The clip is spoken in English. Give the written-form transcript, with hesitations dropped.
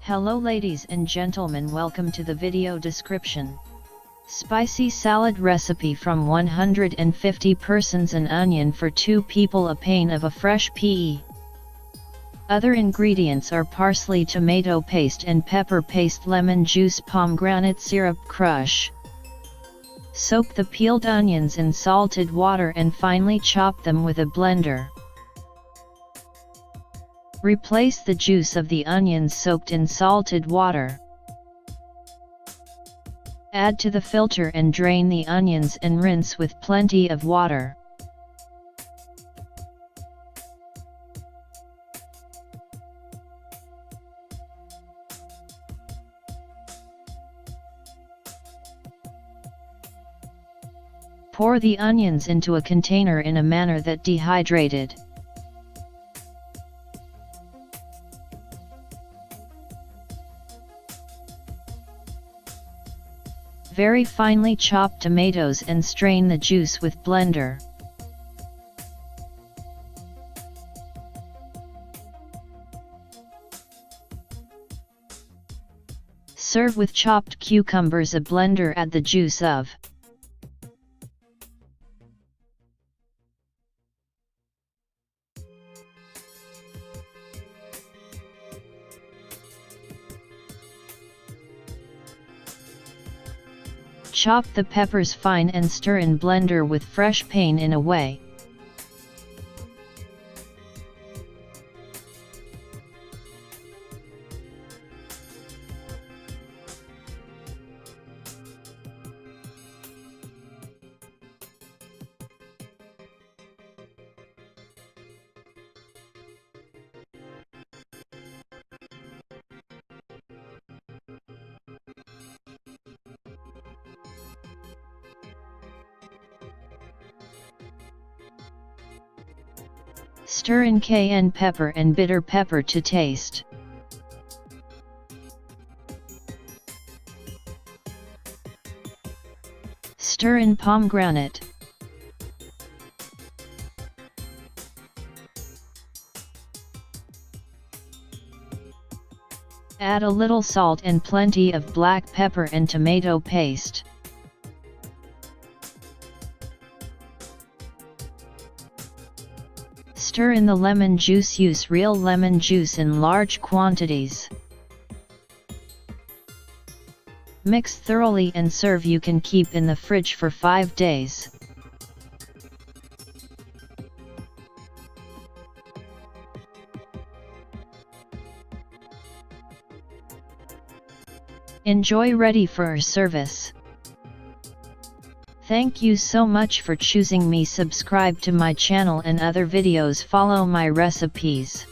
Hello ladies and gentlemen, welcome to the video description. Spicy salad recipe from 150 persons, an onion for 2 people, a pane of a fresh pea. Other ingredients are parsley, tomato paste and pepper paste, lemon juice, pomegranate syrup crush. Soak the peeled onions in salted water and finely chop them with a blender. Replace the juice of the onions soaked in salted water. Add to the filter and drain the onions and rinse with plenty of water. Pour the onions into a container in a manner that dehydrated. Very finely chop tomatoes and strain the juice with blender. Serve with chopped cucumbers. A blender, add the juice of chop the peppers fine and stir in blender with fresh pane in a way. Stir in cayenne pepper and bitter pepper to taste. Stir in pomegranate. Add a little salt and plenty of black pepper and tomato paste. Stir in the lemon juice. Use real lemon juice in large quantities. Mix thoroughly and serve. You can keep in the fridge for 5 days. Enjoy, ready for service. Thank you so much for choosing me. Subscribe to my channel and other videos, follow my recipes.